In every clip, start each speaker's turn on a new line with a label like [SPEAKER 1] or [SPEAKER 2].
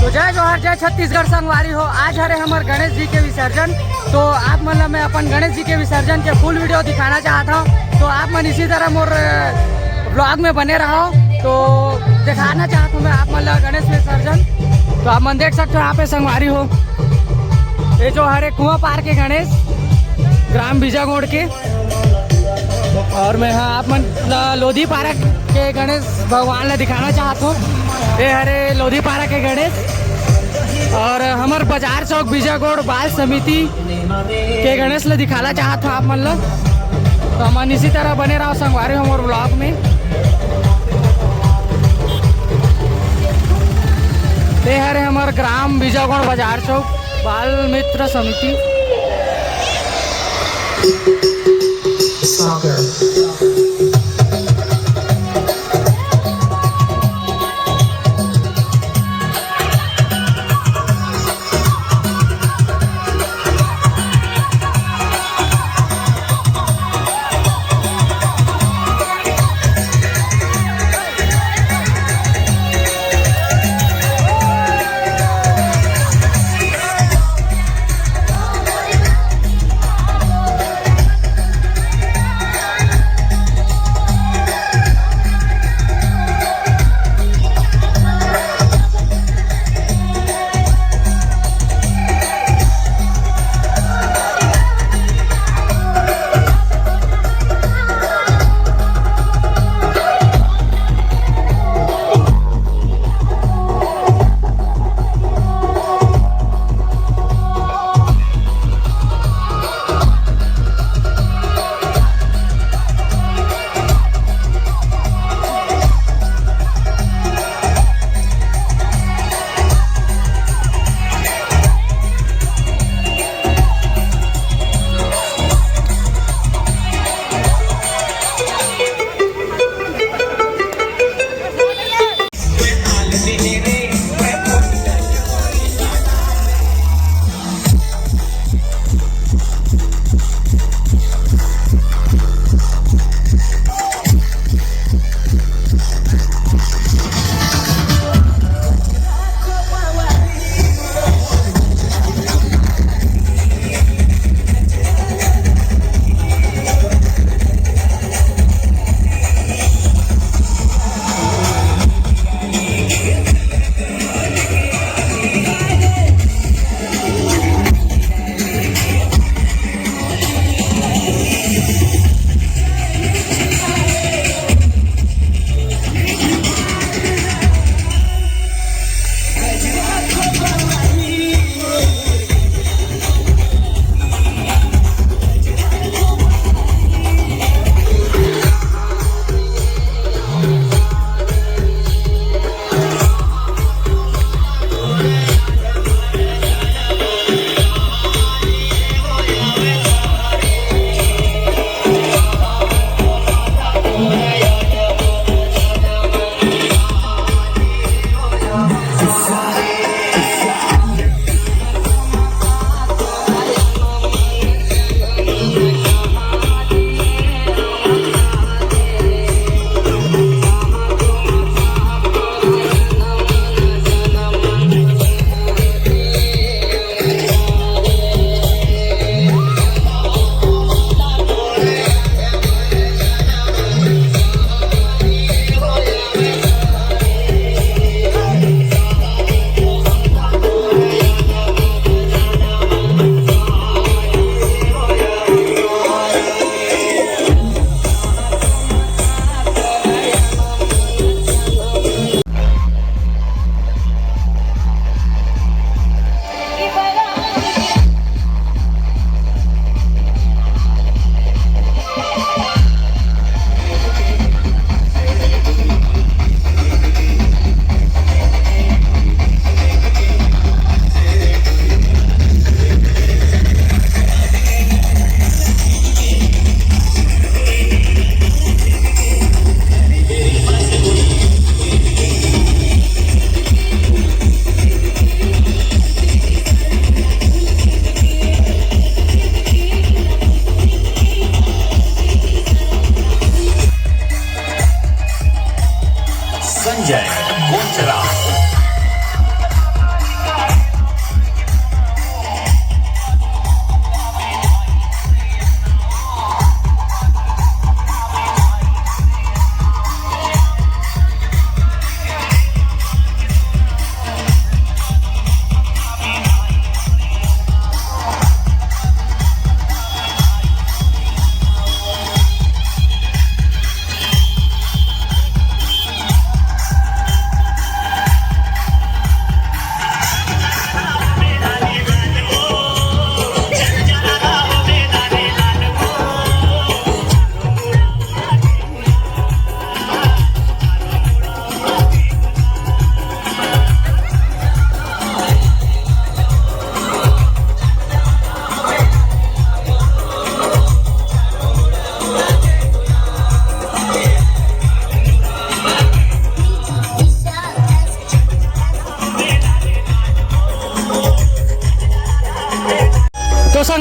[SPEAKER 1] तो जय जोहर, जय छत्तीसगढ़ संगवारी हो। आज हरे हमारे गणेश जी के विसर्जन। तो आप मतलब मैं अपन गणेश जी के विसर्जन के फुल वीडियो दिखाना चाहता हूँ। तो आप मन इसी तरह मोर ब्लॉग में बने रहो। तो दिखाना चाहता हूँ मैं आप मतलब गणेश विसर्जन। तो आप मन देख सकते हो यहाँ पे संगवारी हो। ये जो हरे कुआं पार के गणेश ग्राम बीजागोड़ के, और मैं हाँ आप मन लोधी पारा के गणेश भगवान ने दिखाना चाहता हूँ। ये हरे लोधी पारा के गणेश और हमार बाजार चौक बीजागोड़ बाल समिति के गणेश ले दिखाना चाहता हूँ आप मन ला। तो हम इसी तरह बने रहो संगवारी हमारे ब्लॉग में। ये हरे हमारे ग्राम बीजागोड़ बाजार चौक बाल मित्र समिति।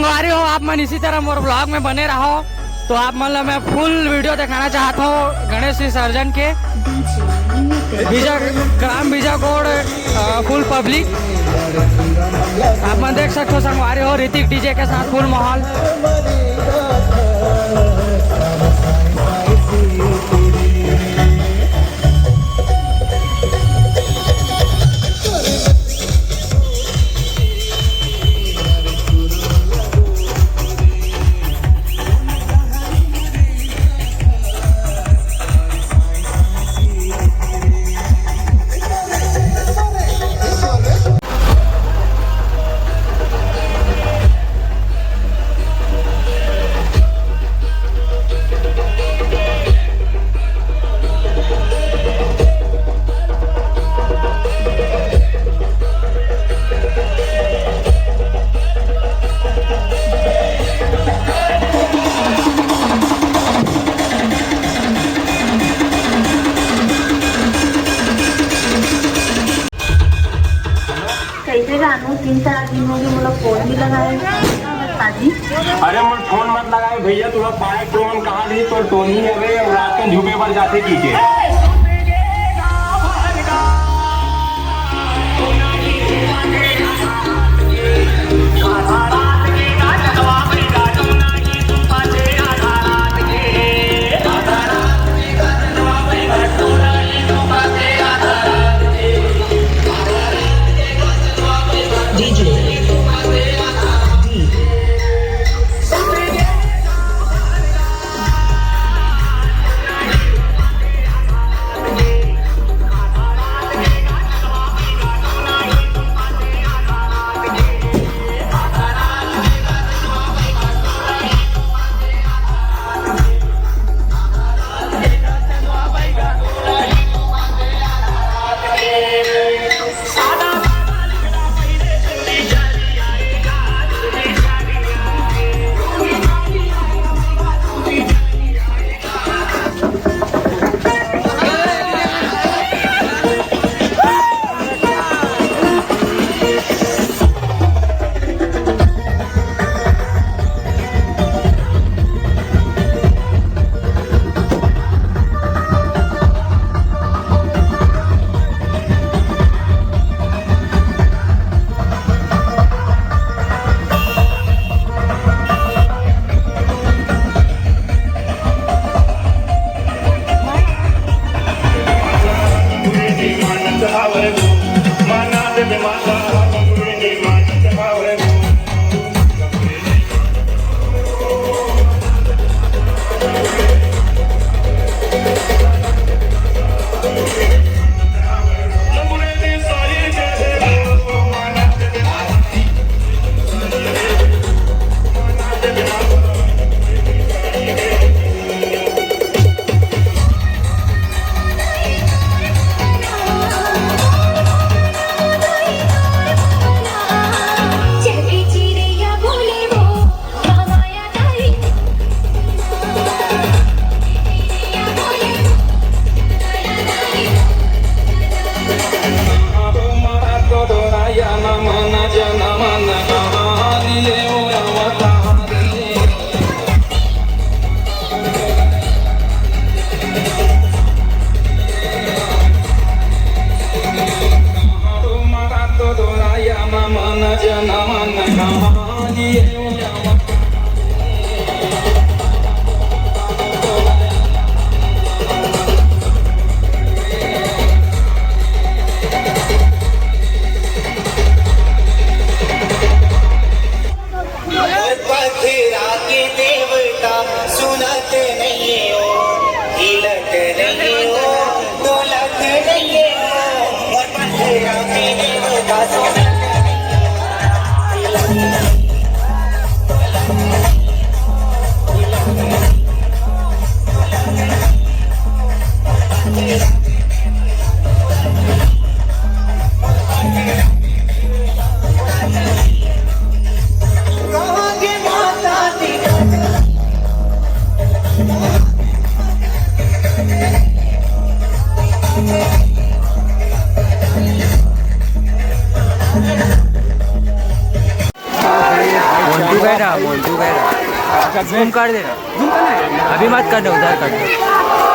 [SPEAKER 1] संगवारी हो, आप मन इसी तरह मोर ब्लॉग में बने रहो। तो आप मतलब मैं फुल वीडियो दिखाना चाहता हूँ गणेश विसर्जन के। ग्राम बीजाकोट फुल पब्लिक आप मन देख सकते हो संगवारी हो, ऋतिक डीजे के साथ फुल माहौल।
[SPEAKER 2] कैसे जानू 3-4 दिन हो गए, मुझे फोन भी लगाएगा शादी।
[SPEAKER 3] अरे मुझे फोन मत लगाए भैया, तुम पाए टोन कहाँ ली तो टोन ही है रात में झूमे पर जाते की के।
[SPEAKER 4] बोल तू कह रहा
[SPEAKER 1] अच्छा
[SPEAKER 4] जूम कर देना
[SPEAKER 1] जूम करना है
[SPEAKER 4] अभी मत करना उधर कर दो